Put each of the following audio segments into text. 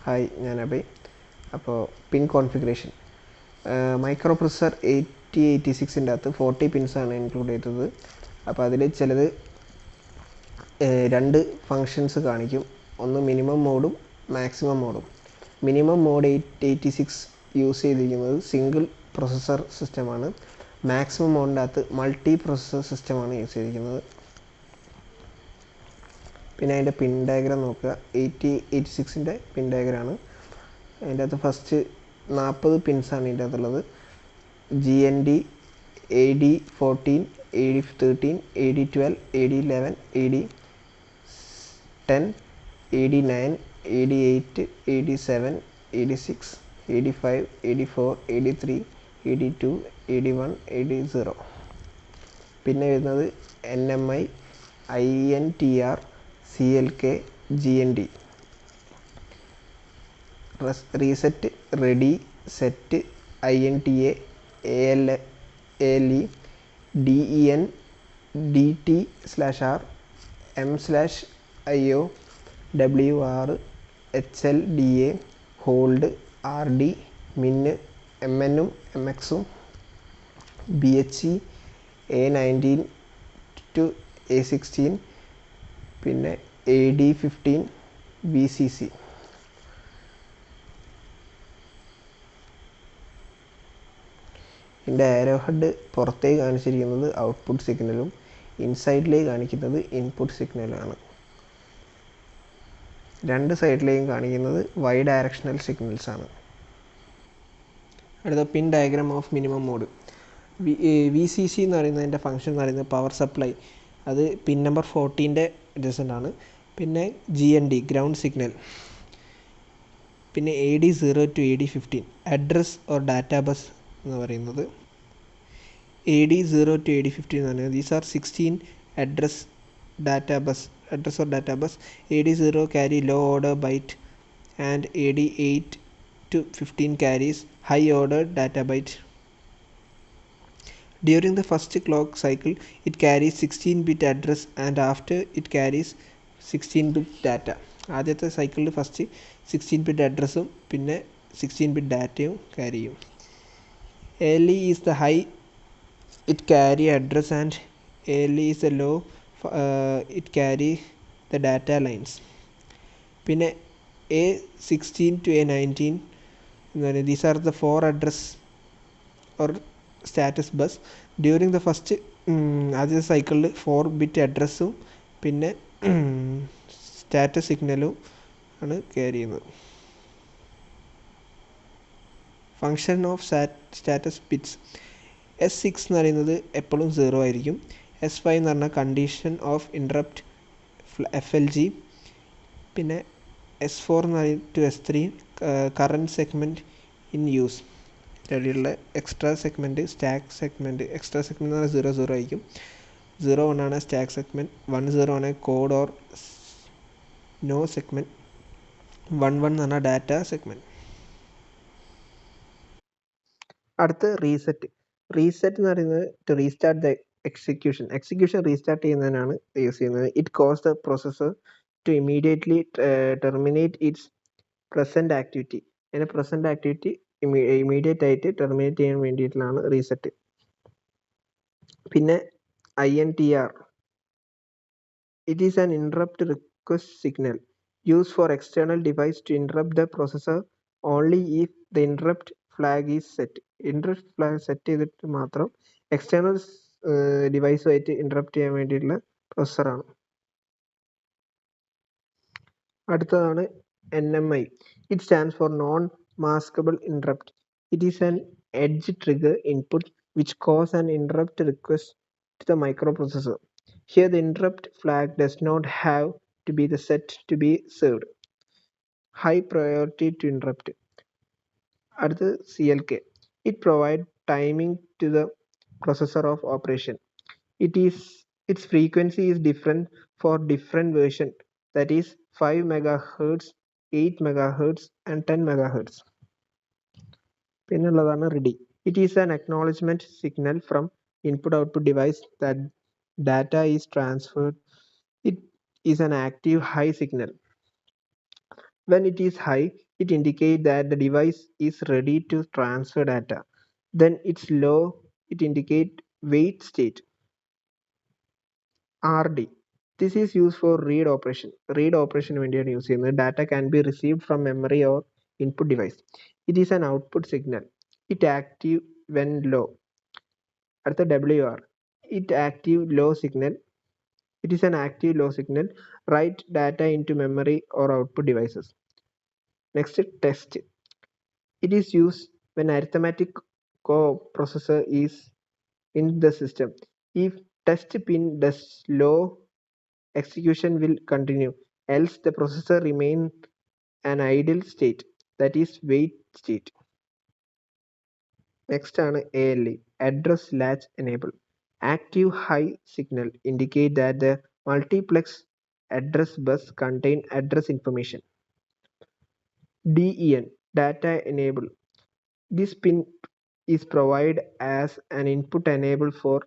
Hi, ഞാൻ അഭയ്. അപ്പോൾ പിൻ configuration micro processor 8086 അകത്ത് 40 പിൻസാണ് ഇൻക്ലൂഡ് ചെയ്തത്. അപ്പോൾ അതിൽ ചിലത് രണ്ട് ഫങ്ഷൻസ് കാണിക്കും. ഒന്ന് മിനിമം മോഡും മാക്സിമം മോഡും. മിനിമം മോഡ് 886 യൂസ് ചെയ്തിരിക്കുന്നത് സിംഗിൾ പ്രൊസസ്സർ സിസ്റ്റമാണ്. മാക്സിമം മോഡിൻ്റെ അകത്ത് മൾട്ടി പ്രൊസസ്സർ സിസ്റ്റമാണ് യൂസ് ചെയ്തിരിക്കുന്നത്. പിന്നെ അതിൻ്റെ പിൻ ഡയഗ്രാം നോക്കുക. 8086 പിൻ ഡയഗ്രാമാണ്. അതിൻ്റെ അകത്ത് ഫസ്റ്റ് 40 പിൻസാണ് ഇതിൻ്റെ അകത്തുള്ളത്. GND, AD14, AD13, AD12, AD11, AD10, AD9, AD8, AD7, AD6, AD5, AD4, AD3, AD2, AD1, AD0. പിന്നെ വരുന്നത് NMI, INTR, CLK, GND. Reset, ready, set, INTA, ALE, DEN, DT/R, M/IO, WR, HLDA, hold, RD, MIN, MN, MX, BHE, A19 to A16, പിന്നെ AD15, VCC. ഇതിൻ്റെ ആരോ head പുറത്തേക്ക് കാണിച്ചിരിക്കുന്നത് output സിഗ്നലും ഇൻസൈഡിലേക്ക് കാണിക്കുന്നത് input സിഗ്നലാണ്. രണ്ട് സൈഡിലേക്കും കാണിക്കുന്നത് വൈ ഡയറക്ഷണൽ സിഗ്നൽസാണ്. അടുത്ത pin diagram of minimum mode. VCC എന്ന് പറയുന്നതിൻ്റെ ഫംഗ്ഷൻ എന്ന് പറയുന്നത് പവർ സപ്ലൈ. അത് പിൻ നമ്പർ 14 അഡ്ജസൻ്റ് ആണ്. പിന്നെ GND ഗ്രൗണ്ട് സിഗ്നൽ. പിന്നെ AD0 to AD15 address or data bus എന്ന് പറയുന്നത്. AD0 to AD15 എന്ന് പറയുന്നത് these are 16 address or data bus. AD0 carry low order byte and AD8 to 15 carries high order data byte. During the first clock cycle it carries 16-bit address and after it carries 16-bit data. ആദ്യത്തെ സൈക്കിളിൽ first 16-bit അഡ്രസ്സും പിന്നെ 16-bit ഡാറ്റയും carry ചെയ്യും. ALE is the high, it carry address, and ALE is the low, it carry the data lines. പിന്നെ A16 to A19 these are the 4 address or status bus. During the first ആദ്യത്തെ സൈക്കിളിൽ 4-bit അഡ്രസ്സും പിന്നെ status സിഗ്നലും ആണ് carry ചെയ്യുന്നത്. Function of status bits. S6 എന്ന് പറയുന്നത് എപ്പോഴും 0 ആയിരിക്കും. S5 എന്ന് പറഞ്ഞാൽ കണ്ടീഷൻ ഓഫ് ഇൻറ്ററപ്റ്റ് FLG. പിന്നെ S4 എന്ന് പറയുന്നത് to S3 current segment in use. ഇവിടെയുള്ള extra segment stack segment. Extra segment എന്ന് പറഞ്ഞാൽ 0 ആയിരിക്കും. 01 ആണ് സ്റ്റാക്ക് സെഗ്മെൻറ്റ്. 10 ആണ് കോഡ് ഓർ നോ സെഗ്മെൻറ്റ്. 11 എന്ന് പറഞ്ഞാൽ ഡാറ്റ സെഗ്മെൻറ്റ്. അടുത്ത് റീസെറ്റ് എന്ന് പറയുന്നത് to restart the execution restart ചെയ്യുന്നതിനാണ് യൂസ് ചെയ്യുന്നത്. It cause the processor to immediately terminate its present activity. അതിൻ്റെ പ്രസൻറ്റ് ആക്ടിവിറ്റി ഇമീഡിയറ്റ് ആയിട്ട് ടെർമിനേറ്റ് ചെയ്യാൻ വേണ്ടിയിട്ടുള്ളതാണ് റീസെറ്റ്. പിന്നെ INTR, it is an interrupt request signal use for external device to interrupt the processor only if the interrupt flag is set. Interrupt flag set ചെയ്തിട്ട് മാത്രം external ഡിവൈസുമായിട്ട് interrupt ചെയ്യാൻ വേണ്ടിയിട്ടുള്ള പ്രൊസസ്സറാണ്. അടുത്തതാണ് NMI. It stands for non maskable interrupt. It is an edge trigger input which cos an interrupt request to the microprocessor. Here the interrupt flag does not have to be the set to be served. High priority to interrupt. அடுத்து CLK. It provides timing to the processor of operation. Its frequency is different for different version, that is 5 MHz, 8 MHz and 10 MHz. പിന്നുള്ളതാണ് ready. It is an acknowledgement signal from input output device that data is transferred. It is an active high signal. When it is high, it indicates that the device is ready to transfer data. Then it's low, it indicates wait state. RD. This is used for read operation. Read operation വേണ്ടിയാണ് use ചെയ്യുന്നത്. Data can be received from memory or input device. It is an output signal. It active when low. അടുത്ത WR. It active low signal. It is an active low signal. Write data into memory or output devices. Next, test. It is used when arithmetic coprocessor is in the system. If test pin does low, execution will continue, else the processor remain an idle state, that is wait state. Next ആണ് ALE, address latch enable. Active high signal indicate that the multiplex address bus contain address information. DEN, data enable. This pin is provided as an input enable for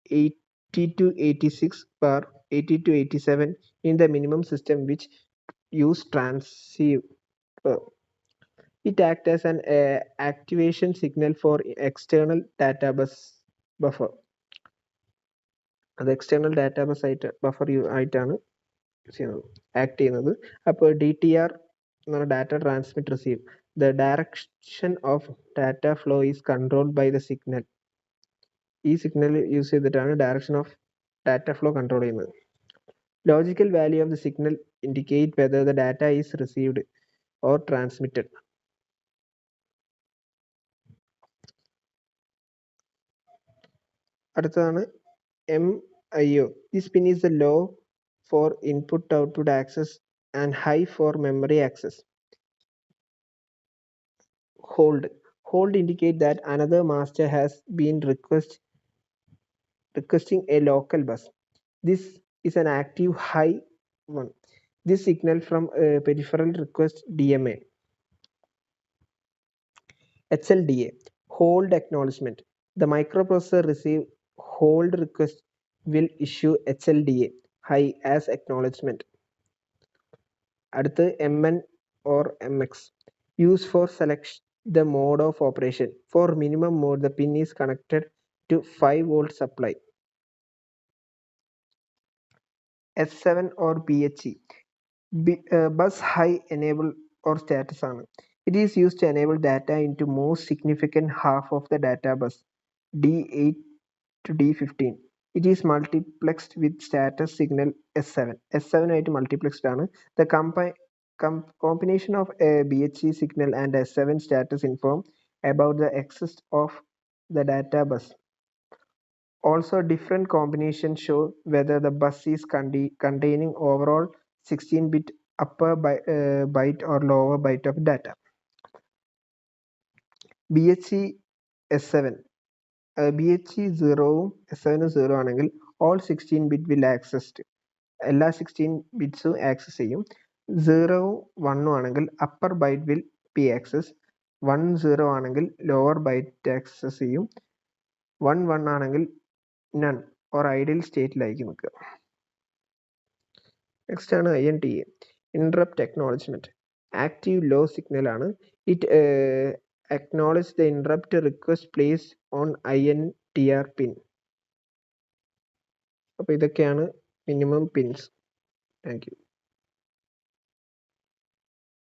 80 to 86 per 80 to 87 in the minimum system which use transceiver. It acts as an activation signal for external data bus buffer. അത് external data bus ആയിട്ട് buffer ആയിട്ടാണ് act ചെയ്യുന്നത്. അപ്പോൾ DTR എന്ന് പറഞ്ഞാൽ data transmit receive. The direction of data flow is controlled by the signal. ഈ signal use ചെയ്തിട്ടാണ് direction of data flow control ചെയ്യുന്നത്. Logical value of the signal indicate whether the data is received or transmitted. അടുത്തതാണ് MIO. This pin is the low for input output access and high for memory access. Hold. Hold indicate that another master has been requesting a local bus. This is an active high one. This signal from a peripheral request DMA. HLDA, hold acknowledgement. The microprocessor receive hold request will issue HLDA, high, as acknowledgement. അടുത്ത് MN or MX, used for select the mode of operation. For minimum mode, the pin is connected to 5-volt supply. S7 or BHE, bus high enable or status ആണ്. It is used to enable data into most significant half of the data bus, D8 to D15. It is multiplexed with status signal S7. S7 ആയിട്ട് multiplexed ആണ്. The combination of a BHE signal and S7 status inform about the exist of the data bus. Also, different combinations show whether the bus is containing overall 16-bit upper byte or lower byte of data. BHE S7. BHE 0-ഉം S7 0 ആണെങ്കിൽ all 16 bit will accessed. എല്ലാ 16 ബിറ്റ്സും access ചെയ്യും. 0-ഉം 1-ഉം ആണെങ്കിൽ upper byte will be access. 1-0 ആണെങ്കിൽ lower byte access ചെയ്യും. 1-1 ആണെങ്കിൽ none or ideal സ്റ്റേറ്റിലായിരിക്കും നിൽക്കുക. നെക്സ്റ്റ് ആണ് INTA, interrupt acknowledgement. Active low signal ആണ്. It acknowledge the interrupt request placed on INTR pin. അപ്പോൾ ഇതൊക്കെയാണ് മിനിമം പിൻസ്. Thank you.